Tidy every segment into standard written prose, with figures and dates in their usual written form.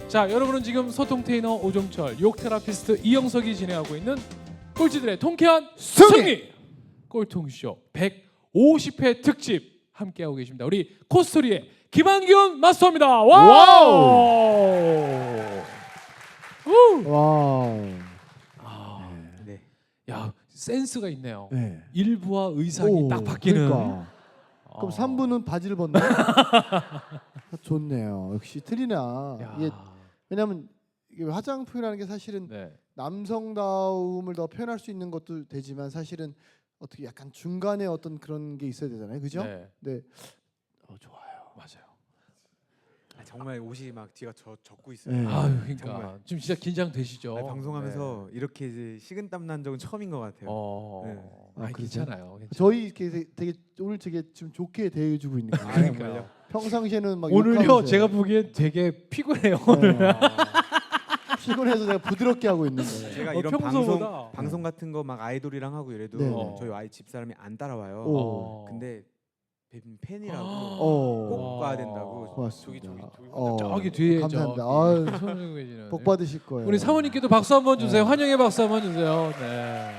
자, 여러분은 지금 소통 테이너 오종철, 욕 테라피스트 이영석이 진행하고 있는 꼴찌들의 통쾌한 승리 꼴통쇼 150회 특집 함께하고 계십니다. 우리 코스토리의 김한균 마스터입니다. 와우! 와우. 네. 야, 센스가 있네요. 네. 일부와 의상이 오, 딱 바뀌는. 그러니까. 그럼 3부는 바지를 벗나? 좋네요. 역시 틀리나. 야. 이게 왜냐하면 이게 화장품이라는 게 사실은 네. 남성다움을 더 표현할 수 있는 것도 되지만 사실은 어떻게 약간 중간에 어떤 그런 게 있어야 되잖아요, 그죠? 네. 네. 좋아요. 맞아요. 정말 옷이 막 뒤가 젖고 있어요. 네. 아유, 그러니까 정말. 지금 진짜 긴장되시죠. 방송하면서 이렇게 이제 식은땀 난 적은 처음인 것 같아요. 네. 아, 괜찮아요. 괜찮아요. 저희 이렇게 되게 오늘 되게 지금 좋게 대해주고 있는 거예요. 그러니까요. 평상시에는 막 오늘요 욕하면서요. 제가 보기엔 되게 피곤해요. 네. 피곤해서 제가 부드럽게 하고 있는 거예요. 제가 어, 이런 평소보다. 방송 같은 거 막 아이돌이랑 하고 이래도 네. 저희 아이 집 사람이 안 따라와요. 오. 근데 팬이라고 어. 꼭 와야 된다고. 고맙습니다. 저기 뒤에 감사합니다. 저기 아유, 손 들고 계시는 복 받으실 거예요. 우리 사모님께도 박수 한번 주세요. 네. 환영의 박수 한번 주세요. 네.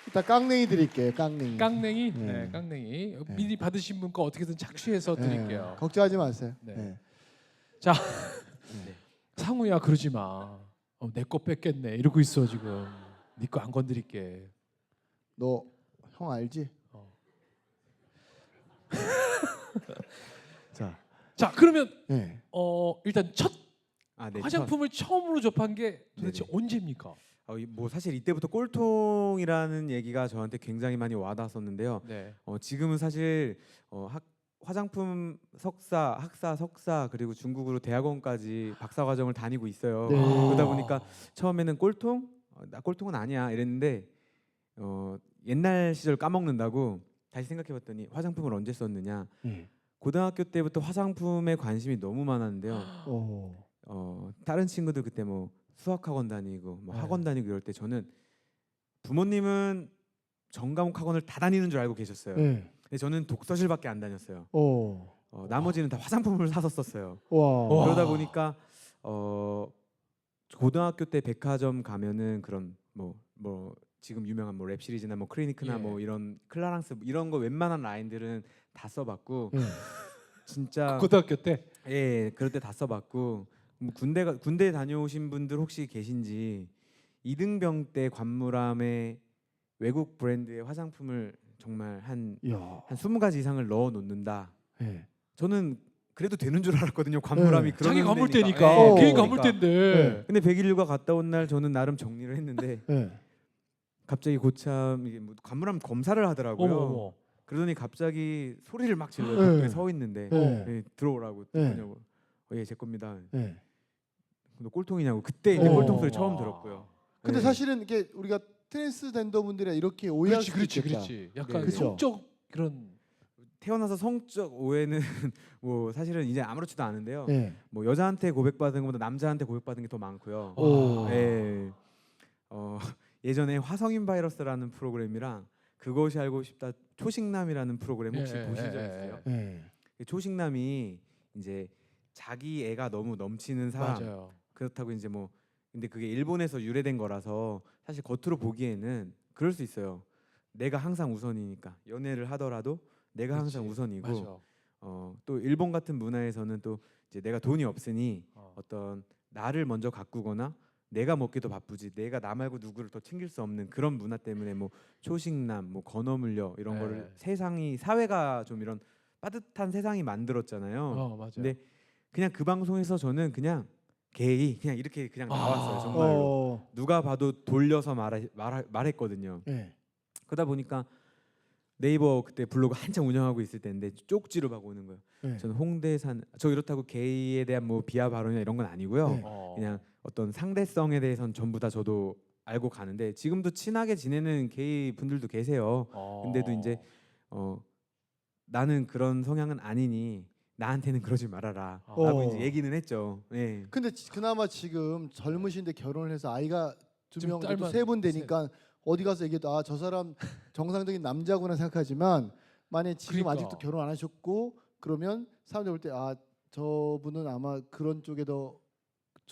이따 깡냉이 드릴게요. 깡냉이. 깡냉이, 네. 네, 깡냉이 미리 받으신 분 거 어떻게든 착취해서 드릴게요. 걱정하지 마세요. 네. 네. 자, 네. 상우야 그러지 마. 내 거 뺏겠네. 이러고 있어 지금. 네 거 안 건드릴게. 너 형 알지? 자, 자, 그러면 네. 일단 첫 네, 화장품을 처음으로 접한 게 도대체 네네. 언제입니까? 뭐 사실 이때부터 꼴통이라는 얘기가 저한테 굉장히 많이 와닿았었는데요. 네. 지금은 사실 화장품 석사, 학사, 석사 그리고 중국으로 대학원까지 박사 과정을 다니고 있어요. 네. 그러다 보니까 처음에는 꼴통? 나 꼴통은 아니야 이랬는데 옛날 시절 까먹는다고 다시 생각해봤더니 화장품을 언제 썼느냐. 네. 고등학교 때부터 화장품에 관심이 너무 많았는데요. 다른 친구들 그때 뭐 수학학원 다니고 뭐 네. 학원 다니고 이럴 때 저는 부모님은 전과목 학원을 다 다니는 줄 알고 계셨어요. 네. 근데 저는 독서실밖에 안 다녔어요. 나머지는 다 화장품을 사서 썼어요. 와. 그러다 보니까 고등학교 때 백화점 가면은 그런 뭐 지금 유명한 뭐 랩 시리즈나 뭐 클리니크나 예. 뭐 이런 클라랑스 이런 거 웬만한 라인들은 다 써봤고 네. 진짜 고등학교 때. 예 그럴 때 다 써봤고 뭐 군대 다녀오신 분들 혹시 계신지 이등병 때 관무람에 외국 브랜드의 화장품을 정말 한 야. 20가지 이상을 넣어 놓는다. 네. 저는 그래도 되는 줄 알았거든요. 관무람이 네. 그런 자기 건물 데니까. 때니까. 예, 개인 그러니까. 건물 때인데. 네. 근데 100일휴가 갔다 온 날 저는 나름 정리를 했는데 네. 갑자기 고참 이게 뭐 관무람 검사를 하더라고요. 어머. 그러더니 갑자기 소리를 막 질러요. 네. 밖에 서 있는데 네. 예, 들어오라고 네. 뭐냐고. 예, 제 겁니다. 네. 너 꼴통이냐고. 그때 이제 어. 꼴통 소리 처음 들었고요. 근데 네. 사실은 이게 우리가 트랜스젠더 분들이 이렇게 오해할 수도 있겠다. 그렇지. 약간 네. 그쵸. 성적 그런. 태어나서 성적 오해는 뭐 사실은 이제 아무렇지도 않은데요. 네. 뭐 여자한테 고백받은 것보다 남자한테 고백받은 게 더 많고요. 오. 예. 예전에 화성인 바이러스라는 프로그램이랑 그것이 알고 싶다 초식남이라는 프로그램 혹시 예, 보신 예, 적 예, 있어요? 네. 초식남이 이제 자기 애가 너무 넘치는 사람 맞아요. 그렇다고 이제 뭐 근데 그게 일본에서 유래된 거라서 사실 겉으로 보기에는 그럴 수 있어요. 내가 항상 우선이니까 연애를 하더라도 내가 항상 그치. 우선이고 맞아. 또 일본 같은 문화에서는 또 이제 내가 돈이 없으니 어. 어떤 나를 먼저 가꾸거나 내가 먹기도 바쁘지 내가 나 말고 누구를 더 챙길 수 없는 그런 문화 때문에 뭐 초식남, 뭐 건어물려 이런 네. 거를 세상이 사회가 좀 이런 빠듯한 세상이 만들었잖아요. 맞아요. 근데 그냥 그 방송에서 저는 그냥 게이 그냥 이렇게 그냥 나왔어요. 정말로 누가 봐도 돌려서 말했거든요. 네. 그러다 보니까 네이버 그때 블로그 한창 운영하고 있을 때인데 쪽지로 막 오는 거예요. 네. 저는 홍대산 저 이렇다고 게이에 대한 뭐 비하 발언이나 이런 건 아니고요. 네. 그냥 어떤 상대성에 대해서는 전부 다 저도 알고 가는데 지금도 친하게 지내는 게이 분들도 계세요. 근데도 이제 나는 그런 성향은 아니니 나한테는 그러지 말아라 라고 이제 얘기는 했죠. 네. 근데 그나마 지금 젊으신데 결혼을 해서 아이가 지금 2명, 딸만 3분 되니까 어디 가서 얘기해도 저 사람 정상적인 남자구나 생각하지만 만약에 지금 그러니까. 아직도 결혼 안 하셨고 그러면 사람들 볼 때 저분은 아마 그런 쪽에 더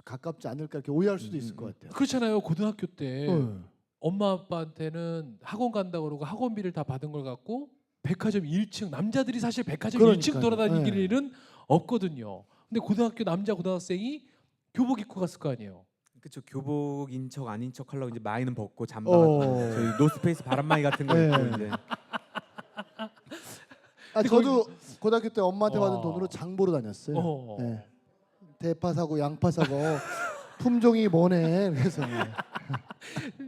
가깝지 않을까 이렇게 오해할 수도 있을 것 같아요. 그렇잖아요. 고등학교 때 네. 엄마 아빠한테는 학원 간다고 그러고 학원비를 다 받은 걸 갖고 백화점 1층 남자들이 사실 백화점 1층 그러니까요. 돌아다닐 네. 일은 없거든요. 근데 고등학교 남자 고등학생이 교복 입고 갔을 거 아니에요. 그쵸. 교복인 척 아닌 척 하려고 이제 마이는 벗고 잠바 저희 노스페이스 바람막이 같은 거 네. 입고 이제 저도 고등학교 때 엄마한테 와. 받은 돈으로 장 보러 다녔어요. 어. 네. 대파 사고 양파 사고 품종이 뭐네. 그래서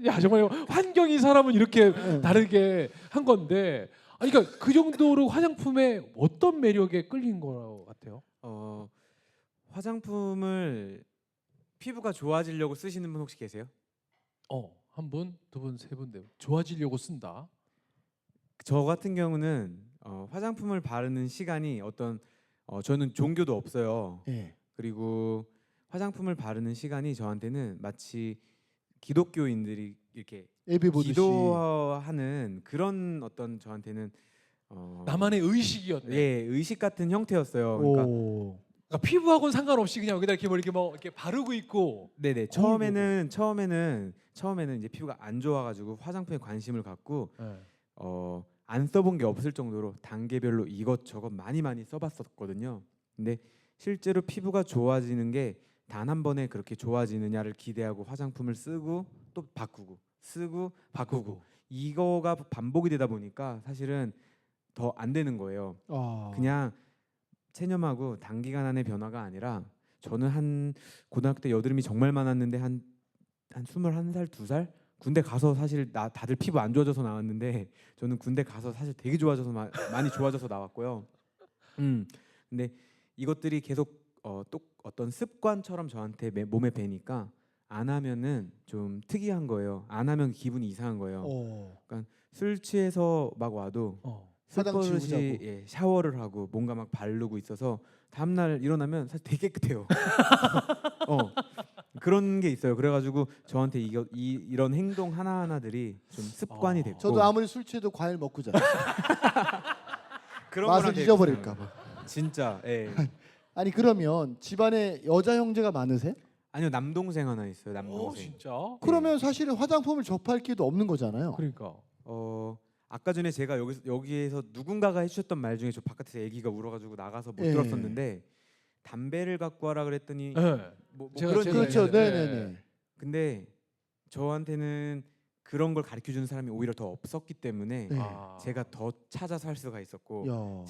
야 정말 환경이 사람은 이렇게 네. 다르게 한 건데, 아니, 그러니까 그 정도로 화장품에 어떤 매력에 끌린 거 같아요? 화장품을 피부가 좋아지려고 쓰시는 분 혹시 계세요? 한 분, 두 분, 세 분, 네 분. 좋아지려고 쓴다. 저 같은 경우는 화장품을 바르는 시간이 저는 종교도 없어요. 예. 그리고 화장품을 바르는 시간이 저한테는 마치 기독교인들이 이렇게 예배 보듯이. 기도하는 그런 어떤 저한테는 나만의 의식이었네. 예, 의식 같은 형태였어요. 그러니까 오. 그러니까 피부하고는 상관없이 그냥 여기다 이렇게 이렇게 바르고 있고. 네네 처음에는 이제 피부가 안 좋아가지고 화장품에 관심을 갖고 네. 안 써본 게 없을 정도로 단계별로 이것저것 많이 써봤었거든요. 근데 실제로 피부가 좋아지는 게 단 한 번에 그렇게 좋아지느냐를 기대하고 화장품을 쓰고 또 바꾸고 쓰고 바꾸고 이거가 반복이 되다 보니까 사실은 더 안 되는 거예요. 그냥 체념하고 단기간 안의 변화가 아니라 저는 한 고등학교 때 여드름이 정말 많았는데 한 21살, 2살 군대 가서 사실 다들 피부 안 좋아져서 나왔는데 저는 군대 가서 사실 되게 좋아져서 많이 좋아져서 나왔고요. 근데 이것들이 계속 또 어떤 습관처럼 저한테 몸에 배니까 안 하면은 좀 특이한 거예요. 안 하면 기분이 이상한 거예요. 술 취해서 막 와도 화장 지우고 술버릇이 자고. 샤워를 하고 뭔가 막 바르고 있어서 다음날 일어나면 사실 되게 깨끗해요. 그런 게 있어요. 그래가지고 저한테 이런 행동 하나하나들이 좀 습관이 됐고 저도 아무리 술 취해도 과일 먹고 자요. 그런 맛을 거랑 되게 잊어버릴까 봐. 비슷해요. 진짜. 예. 아니 그러면 집안에 여자 형제가 많으세요? 아니요 남동생 하나 있어요. 오, 남동생. 진짜? 그러면 사실은 화장품을 접할 기회도 없는 거잖아요. 그러니까. 아까 전에 제가 여기에서 누군가가 해주셨던 말 중에 저 바깥에서 애기가 울어가지고 나가서 못 예. 들었었는데 담배를 갖고 와라 그랬더니 네. 뭐 제가 그런 그렇죠. 얘기가 얘기하는데. 네네네. 근데 저한테는 그런 걸 가르쳐 주는 사람이 오히려 더 없었기 때문에 네. 제가 더 찾아서 할 수가 있었고 야.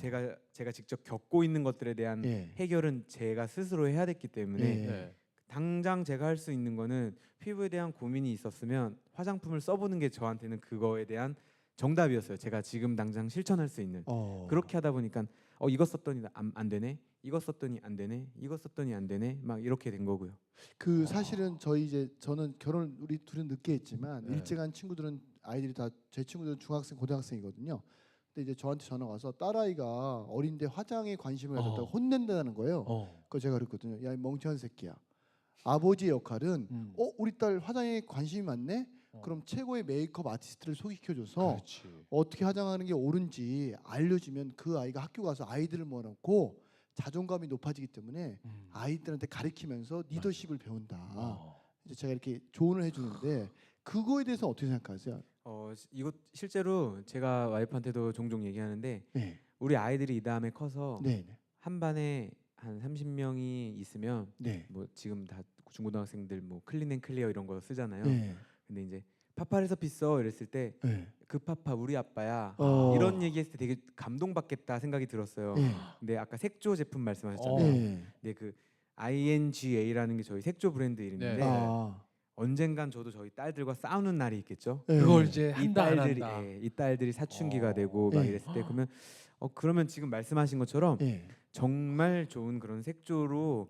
제가 직접 겪고 있는 것들에 대한 예. 해결은 제가 스스로 해야 됐기 때문에 예. 네. 당장 제가 할 수 있는 거는 피부에 대한 고민이 있었으면 화장품을 써보는 게 저한테는 그거에 대한 정답이었어요. 제가 지금 당장 실천할 수 있는. 그렇게 하다 보니까 이거 썼더니 안 되네. 이거 썼더니 안 되네. 이거 썼더니 안 되네. 막 이렇게 된 거고요. 그 사실은 저는 결혼 우리 둘은 늦게 했지만 네. 일찍 한 친구들은 아이들이 다 제 친구들은 중학생 고등학생이거든요. 근데 이제 저한테 전화 와서 딸아이가 어린데 화장에 관심을 가졌다고 혼낸다는 거예요. 그거 제가 그랬거든요. 야, 이 멍청한 새끼야. 아버지의 역할은 우리 딸 화장에 관심이 많네. 그럼 최고의 메이크업 아티스트를 소개시켜줘서 그렇지. 어떻게 화장하는 게 옳은지 알려주면 그 아이가 학교 가서 아이들을 모아놓고 자존감이 높아지기 때문에 아이들한테 가르치면서 리더십을 배운다. 이제 제가 이렇게 조언을 해주는데 그거에 대해서 어떻게 생각하세요? 이거 실제로 제가 와이프한테도 종종 얘기하는데 네. 우리 아이들이 이 다음에 커서 네. 한 반에 한 30명이 있으면 네. 뭐 지금 다 중고등학생들 뭐 클린앤클리어 이런 거 쓰잖아요. 네. 근데 이제 파파에서 pis어 이랬을 때 네. 그 파파 우리 아빠야 어. 이런 얘기했을 때 되게 감동받겠다 생각이 들었어요. 네. 근데 아까 색조 제품 말씀하셨잖아요. 네. 근데 그 INGA라는 게 저희 색조 브랜드 이름인데 네. 언젠간 저도 저희 딸들과 싸우는 날이 있겠죠. 네. 그걸 이제 이 한다 안 딸들이 한다. 이 딸들이 사춘기가 되고 막 네. 이랬을 때 그러면 지금 말씀하신 것처럼 네. 정말 좋은 그런 색조로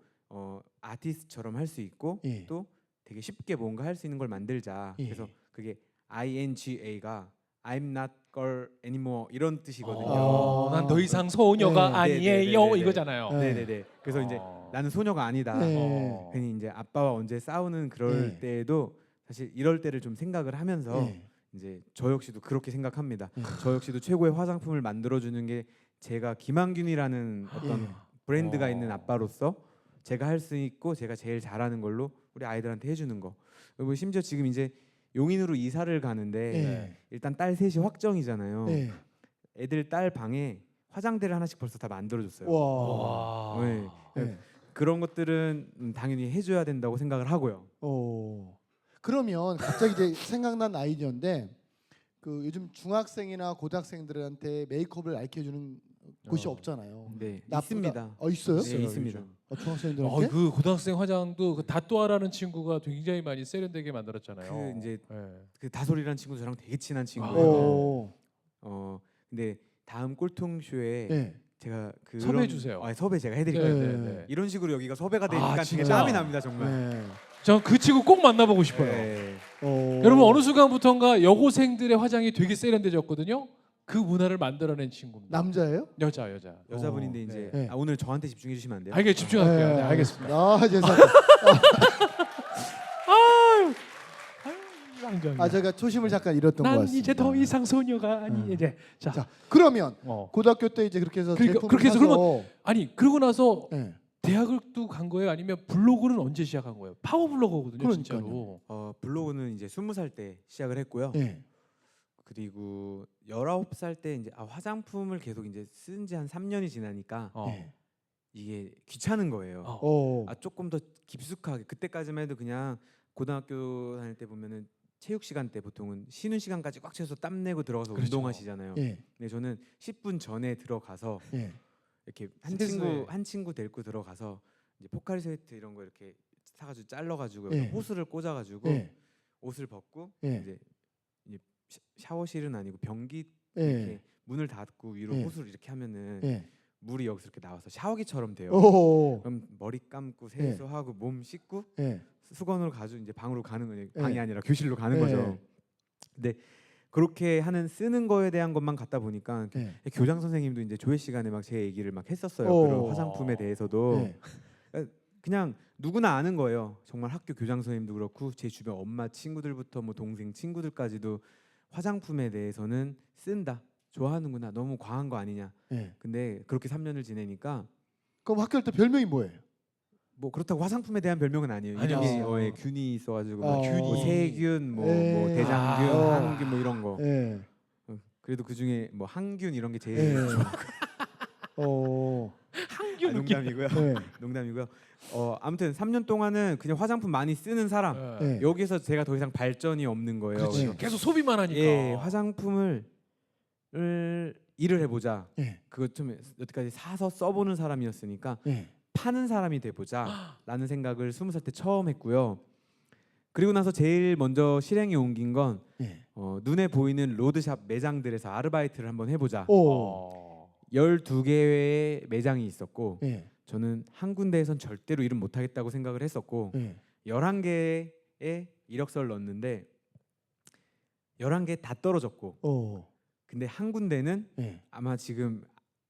아티스트처럼 할 수 있고 예. 또 되게 쉽게 뭔가 할 수 있는 걸 만들자. 예. 그래서 그게 INGA가 I'm not girl anymore 이런 뜻이거든요. 난 더 이상 소녀가 네. 아니에요 네네네네. 이거잖아요. 네. 네네네. 그래서 이제 나는 소녀가 아니다. 네. 괜히 이제 아빠와 언제 싸우는 그럴 네. 때에도 사실 이럴 때를 좀 생각을 하면서 네. 이제 저 역시도 그렇게 생각합니다. 네. 저 역시도 최고의 화장품을 만들어주는 게 제가 김한균이라는 어떤 예. 브랜드가 있는 아빠로서 제가 할 수 있고 제가 제일 잘하는 걸로 우리 아이들한테 해주는 거. 그리고 심지어 지금 이제 용인으로 이사를 가는데 네. 일단 딸 셋이 확정이잖아요. 네. 애들 딸 방에 화장대를 하나씩 벌써 다 만들어줬어요. 와. 와. 네. 네. 그런 것들은 당연히 해줘야 된다고 생각을 하고요. 그러면 갑자기 이제 생각난 아이디어인데 그 요즘 중학생이나 고등학생들한테 메이크업을 알려주는 곳이 없잖아요. 네, 나쁘다- 있습니다. 있어요? 네, 있습니다. 중학생들한테? 그 고등학생 화장도 그 다또아라는 친구가 굉장히 많이 세련되게 만들었잖아요. 그 이제 네. 그 다솔이라는 친구 저랑 되게 친한 친구예요. 근데 다음 꼴통쇼에 네. 제가 그 섭외해 주세요. 섭외 제가 해드릴게요. 네. 네. 이런 식으로 여기가 섭외가 되니까 되게 진짜? 땀이 납니다 정말. 네. 저 그 친구 꼭 만나보고 싶어요. 네. 여러분 어느 순간부터인가 여고생들의 화장이 되게 세련돼졌거든요. 그 문화를 만들어낸 친구입니다. 남자예요? 여자. 여자분인데 이제 네. 오늘 저한테 집중해 주시면 안 돼요? 알게 집중할게요. 네, 알겠습니다. 죄송합니다. 쌍정이야. 제가 초심을 잠깐 잃었던 것 난 같습니다. 이제 더 이상 소녀가 아니 이제 자, 그러면 어. 고등학교 때 이제 그렇게 해서 그러니까 제품을 그렇게 해서 사서 아니 그러고 나서 네. 대학을 또 간 거예요? 아니면 블로그는 언제 시작한 거예요? 파워 블로거거든요, 그러니까요. 진짜로. 블로그는 이제 20살 때 시작을 했고요. 네. 그리고 19살 때 이제 화장품을 계속 이제 쓴 지 한 3년이 지나니까 네. 이게 귀찮은 거예요. 조금 더 깊숙하게 그때까지만 해도 그냥 고등학교 다닐 때 보면은 체육 시간 때 보통은 쉬는 시간까지 꽉 채워서 땀 내고 들어가서 그렇죠. 운동하시잖아요. 네. 근데 저는 10분 전에 들어가서 네. 이렇게 스트레스에. 한 친구 데리고 들어가서 이제 포카리 스웨트 이런 거 이렇게 사가지고 잘라가지고 네. 호스를 꽂아가지고 네. 옷을 벗고 네. 이제 샤워실은 아니고 변기 네. 이렇게 문을 닫고 위로 네. 호스를 이렇게 하면은 네. 물이 여기서 이렇게 나와서 샤워기처럼 돼요. 오. 그럼 머리 감고 세수하고 몸 씻고 네. 수건으로 가지고 이제 방으로 가는 거예요. 네. 방이 아니라 교실로 가는 네. 거죠. 근데 그렇게 하는 쓰는 거에 대한 것만 갖다 보니까 네. 교장 선생님도 이제 조회 시간에 막 제 얘기를 막 했었어요. 오. 그런 화장품에 대해서도 네. 그냥 누구나 아는 거예요. 정말 학교 교장 선생님도 그렇고 제 주변 엄마 친구들부터 뭐 동생 친구들까지도 화장품에 대해서는 쓴다. 좋아하는구나. 너무 과한 거 아니냐. 네. 근데 그렇게 3년을 지내니까 그럼 학교 때 별명이 뭐예요? 뭐 그렇다고 화장품의 대한 별명은 아니에요. 아니요. 이름이 균이 있어가지고 아, 뭐 세균, 뭐 네. 대장균, 아. 항균 뭐 이런 거. 네. 그래도 그 중에 뭐 항균 이런 게 제일 네. 좋아. 한규 느낌. 농담이고요. 네. 농담이고요. 아무튼 3년 동안은 그냥 화장품 많이 쓰는 사람. 네. 여기서 제가 더 이상 발전이 없는 거예요. 그렇지. 네. 계속 소비만 하니까. 예, 화장품을 일을 해보자. 네. 그것 좀 여태까지 사서 써보는 사람이었으니까 네. 파는 사람이 돼보자라는 생각을 20살 때 처음 했고요. 그리고 나서 제일 먼저 실행에 옮긴 건 네. 눈에 보이는 로드샵 매장들에서 아르바이트를 한번 해보자. 오. 12개의 매장이 있었고 네. 저는 한 군데에선 절대로 일은 못하겠다고 생각을 했었고 네. 11개의 이력서를 넣었는데 11개 다 떨어졌고 오. 근데 한 군데는 네. 아마 지금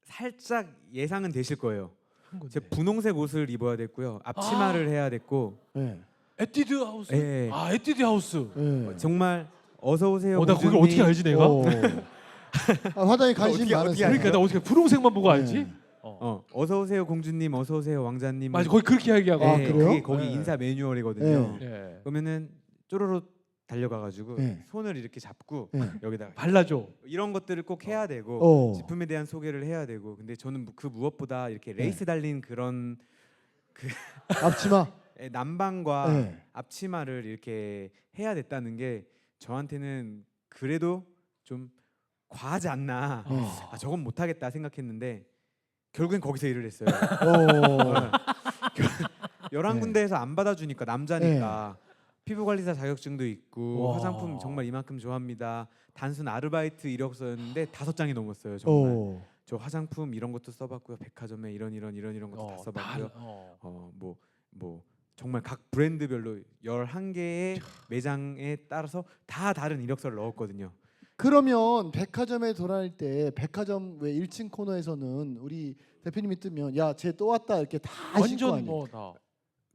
살짝 예상은 되실 거예요. 한 군데. 제가 분홍색 옷을 입어야 됐고요. 앞치마를 해야 됐고 네. 에뛰드 하우스. 예. 에뛰드 하우스. 네. 정말 어서 오세요. 나 거기 공주님. 어떻게 알지 내가? 화장에 관심이 어떻게 많으세요. 알아요? 그러니까 나 어떻게 분홍색만 보고 알지? 네. 어서 오세요 공주님, 어서 오세요 왕자님. 맞아, 거기 그렇게 얘기하고. 아, 예, 그래요? 그게 거기 네. 인사 매뉴얼이거든요. 네. 예. 그러면은 쪼로로 달려가가지고 네. 손을 이렇게 잡고 네. 여기다가 발라줘. 이런 것들을 꼭 해야 되고 오. 제품에 대한 소개를 해야 되고 근데 저는 그 무엇보다 이렇게 레이스 달린 그런 앞치마. 남방과 네. 앞치마를 이렇게 해야 됐다는 게 저한테는 그래도 좀 과하지 않나. 네. 저건 못하겠다 생각했는데 결국엔 거기서 일을 했어요. 오. 11군데에서 안 받아주니까 남자니까 피부관리사 자격증도 있고 와. 화장품 정말 이만큼 좋아합니다. 단순 아르바이트 이력서였는데 5장이 넘었어요. 정말. 오. 저 화장품 이런 것도 써봤고요. 백화점에 이런 것도 다 써봤고요. 뭐 정말 각 브랜드별로 11개의 매장에 따라서 다 다른 이력서를 넣었거든요. 그러면 백화점에 돌아다닐 때 백화점 왜 1층 코너에서는 우리 대표님이 뜨면 야, 쟤 또 왔다 이렇게 다 하실 거 완전 아니에요. 뭐 다.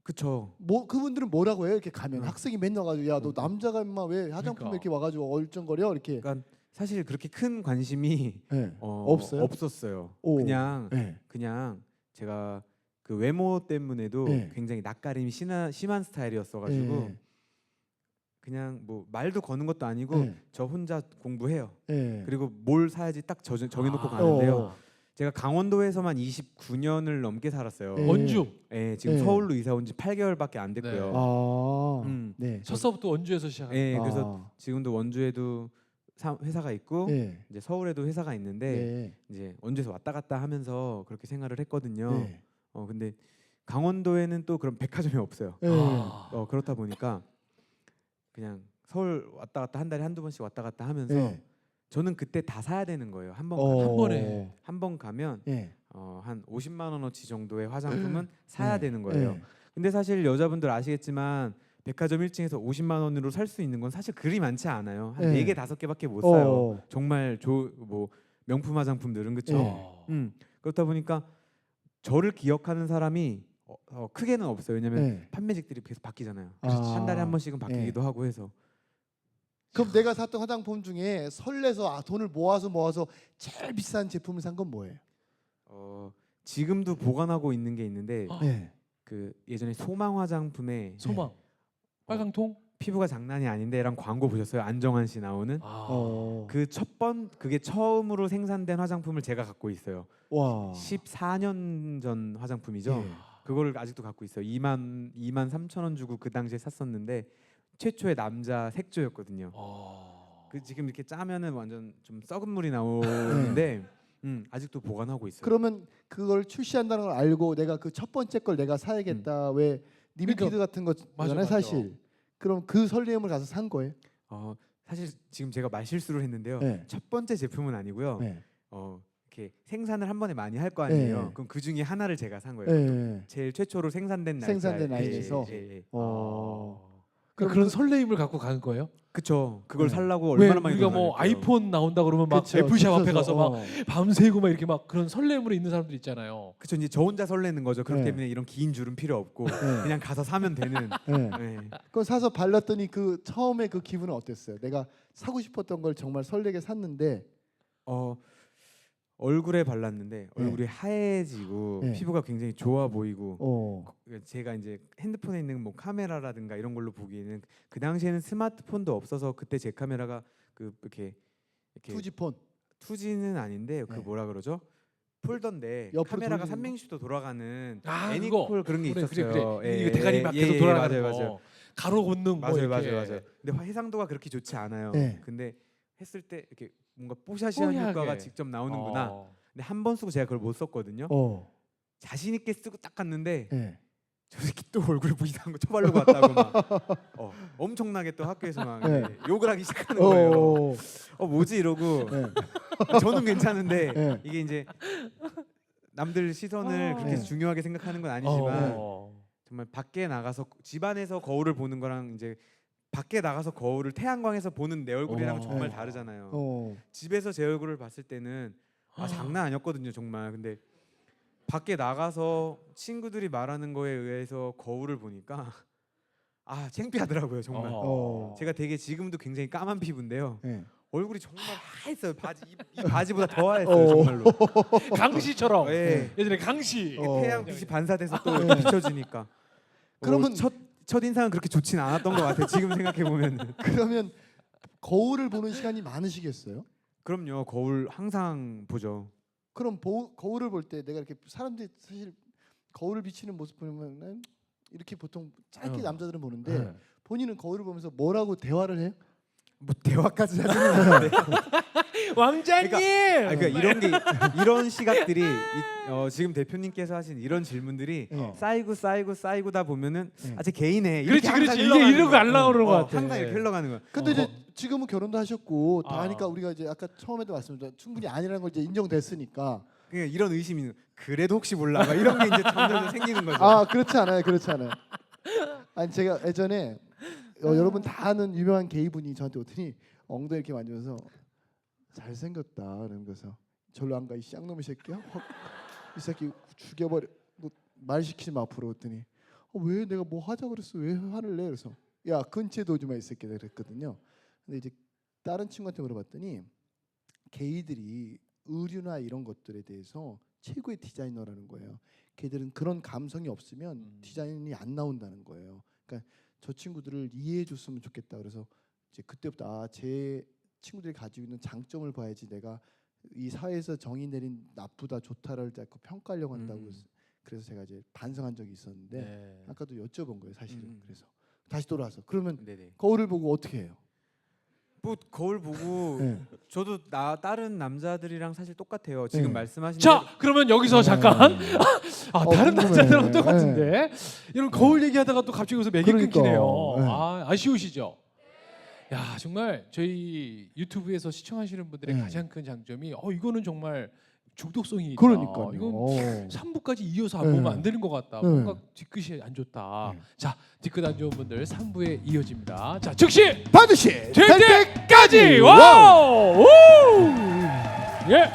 그쵸. 뭐 그분들은 뭐라고 해요? 이렇게 가면 학생이 맨날 가지고 야, 너 음. 남자가 인마 왜 화장품 그러니까. 이렇게 와가지고 얼쩡거려 이렇게. 그러니까 사실 그렇게 큰 관심이 네. 없어요? 없었어요. 오. 그냥 네. 그냥 제가 그 외모 때문에도 네. 굉장히 낯가림이 심한 스타일이었어가지고 네. 그냥 뭐 말도 거는 것도 아니고 네. 저 혼자 공부해요. 네. 그리고 뭘 사야지 딱 정해놓고 아. 가는데요. 제가 강원도에서만 29년을 넘게 살았어요. 네. 원주 예, 지금 네. 서울로 이사 온 지 8개월밖에 안 됐고요. 네. 첫 수업부터 원주에서 시작합니다. 예, 그래서 지금도 원주에도 회사가 있고 네. 이제 서울에도 회사가 있는데 네. 이제 원주에서 왔다 갔다 하면서 그렇게 생활을 했거든요. 네. 근데 강원도에는 또 그런 백화점이 없어요. 네. 그렇다 보니까 그냥 서울 왔다 갔다 한 달에 한두 번씩 왔다 갔다 하면서 네. 저는 그때 다 사야 되는 거예요. 한 번 한 번에. 한 번 가면 네. 한 50만 원어치 정도의 화장품은 사야 네. 되는 거예요. 네. 근데 사실 여자분들 아시겠지만 백화점 1층에서 50만 원으로 살 수 있는 건 사실 그리 많지 않아요. 한 네. 4개 5개밖에 못 사요. 어. 정말 뭐 명품 화장품들은 그렇죠. 네. 그렇다 보니까 저를 기억하는 사람이 크게는 없어요. 왜냐면 네. 판매직들이 계속 바뀌잖아요. 그렇지. 한 달에 한 번씩은 바뀌기도 하고 해서. 그럼 내가 샀던 화장품 중에 설레서 돈을 모아서 제일 비싼 제품을 산 건 뭐예요? 지금도 보관하고 있는 게 있는데 네. 그 예전에 소망 화장품에 소망 빨강통. 피부가 장난이 아닌데랑 광고 보셨어요? 안정환 씨 나오는 그게 처음으로 생산된 화장품을 제가 갖고 있어요. 와. 14년 전 화장품이죠. 네. 그걸 아직도 갖고 있어요. 2만 3천 원 주고 그 당시에 샀었는데 최초의 남자 색조였거든요. 그 지금 이렇게 짜면은 완전 좀 썩은 물이 나오는데 아직도 보관하고 있어요. 그러면 그걸 출시한다는 걸 알고 내가 그 첫 번째 걸 내가 사야겠다. 왜 리미티드 그러니까, 같은 거잖아요, 맞아. 사실. 그럼 그 설렘을 가서 산 거예요? 사실 지금 제가 말실수를 했는데요. 네. 첫 번째 제품은 아니고요. 네. 이렇게 생산을 한 번에 많이 할 거 아니에요. 네. 그럼 그 중에 하나를 제가 산 거예요. 네. 제일 최초로 생산된 생산된 날짜에. 라인에서? 예. 그러니까 그런 설레임을 갖고 가는 거예요? 그쵸. 그걸 네. 살라고 왜 얼마나 많이 우리가 뭐 돌아다녔대요. 아이폰 나온다 그러면 막 그쵸, 애플샵 앞에 줄서서, 가서 막 밤새고 막 이렇게 막 그런 설렘으로 있는 사람들 있잖아요. 그쵸. 이제 저 혼자 설레는 거죠. 그렇기 네. 때문에 이런 긴 줄은 필요 없고 네. 그냥 가서 사면 되는. 네. 네. 그거 사서 발랐더니 그 처음에 그 기분은 어땠어요? 내가 사고 싶었던 걸 정말 설레게 샀는데 얼굴에 발랐는데 네. 얼굴이 하얘지고 네. 피부가 굉장히 좋아 보이고 그러니까 제가 이제 핸드폰에 있는 뭐 카메라라든가 이런 걸로 보기에는 그 당시에는 스마트폰도 없어서 그때 제 카메라가 이렇게 투지폰. 투지는 아닌데 그 네. 뭐라 그러죠? 폴더인데 옆으로 카메라가 돌리는 360도 돌아가는 그거. 애니콜 그런 게 그래, 있었어요. 그래. 이거 대가리 막 계속 돌아가는 거. 맞아요. 가로 곤능 뭐 맞아요. 이렇게. 근데 해상도가 그렇게 좋지 않아요. 네. 근데 했을 때 이렇게 뭔가 뽀샤시한 뽀얗게. 효과가 직접 나오는구나. 근데 한 번 쓰고 제가 그걸 못 썼거든요. 자신 있게 쓰고 딱 갔는데 네. 저 새끼 또 얼굴에 뭐 이상한 거 쳐바르고 왔다고 막 엄청나게 또 학교에서 막 네. 욕을 하기 시작하는 거예요. 어. 뭐지 이러고 네. 저는 괜찮은데 네. 이게 이제 남들 시선을 그렇게 네. 중요하게 생각하는 건 아니지만 어. 정말 밖에 나가서 집안에서 거울을 보는 거랑 이제 밖에 나가서 거울을 태양광에서 보는 내 얼굴이랑 정말 네. 다르잖아요. 집에서 제 얼굴을 봤을 때는 장난 아니었거든요 정말. 근데 밖에 나가서 친구들이 말하는 거에 의해서 거울을 보니까 창피하더라고요 정말. 제가 되게 지금도 굉장히 까만 피부인데요. 네. 얼굴이 정말 하얘어요. 이 바지보다 더 하얘어요 정말로. 강시처럼. 네. 예전에 강시. 이게 태양빛이 반사돼서 또 네. 이렇게 비춰지니까. 그러면 첫 인상은 그렇게 좋진 않았던 것 같아요. 지금 생각해 보면. 그러면 거울을 보는 시간이 많으시겠어요? 그럼요. 거울 항상 보죠. 그럼 거울을 볼 때 내가 이렇게 사람들이 사실 거울을 비치는 모습 보면은 이렇게 보통 짧게 남자들은 보는데 네. 본인은 거울을 보면서 뭐라고 대화를 해요? 뭐 대화까지 하지는 않는데. 왕자님. 그러니까 이런 시각들이 지금 대표님께서 하신 이런 질문들이 쌓이고다 보면은 제 개인의 그렇지. 이게 이러고 안 나오는 것 같아. 항상 이렇게 흘러가는 거야. 근데 이제 지금은 결혼도 하셨고 다 아. 하니까 우리가 이제 아까 처음에도 말씀드렸죠. 충분히 아니라는 걸 이제 인정됐으니까. 그러니까 이런 의심이 그래도 혹시 몰라 막 이런 게 이제 점점 생기는 거죠. 그렇지 않아요. 아니 제가 예전에 여러분 다 아는 유명한 게이분이 저한테 오더니 엉덩이 이렇게 만지면서 잘생겼다 그러면서 절로 안 가 이 쌍놈의 새끼야. 이 새끼 죽여버려. 너 말 시키지 마 앞으로. 했더니 왜 내가 뭐 하자 그랬어? 왜 화를 내? 그래서 야 근처에도 오지 마 이 새끼 그랬거든요. 근데 이제 다른 친구한테 물어봤더니 게이들이 의류나 이런 것들에 대해서 최고의 디자이너라는 거예요. 걔들은 그런 감성이 없으면 디자인이 안 나온다는 거예요. 그러니까 저 친구들을 이해해 줬으면 좋겠다. 그래서 이제 그때부터 제 친구들이 가지고 있는 장점을 봐야지 내가 이 사회에서 정의 내린 나쁘다 좋다를 자꾸 평가하려고 한다고 그래서 제가 이제 반성한 적이 있었는데 네. 아까도 여쭤본 거예요 사실은. 그래서 다시 돌아와서 그러면 네네. 거울을 보고 어떻게 해요? 뭐 거울 보고 네. 저도 다른 남자들이랑 사실 똑같아요. 지금 네. 말씀하신 자, 그러면 여기서 잠깐 다른 궁금해. 남자들하고 똑같은데 이런 거울 얘기하다가 또 갑자기 여기서 맥이 그러니까. 끊기네요. 네. 아쉬우시죠? 야, 정말 저희 유튜브에서 시청하시는 분들의 네. 가장 큰 장점이 이거는 정말 중독성이 있다. 그러니까요. 이건 3부까지 이어서 안 네. 보면 안 되는 것 같다. 네. 뭔가 뒤끝이 안 좋다. 네. 자, 뒤끝 안 좋은 분들 3부에 이어집니다. 자, 즉시 반드시 될 때까지 와우! 우! 예.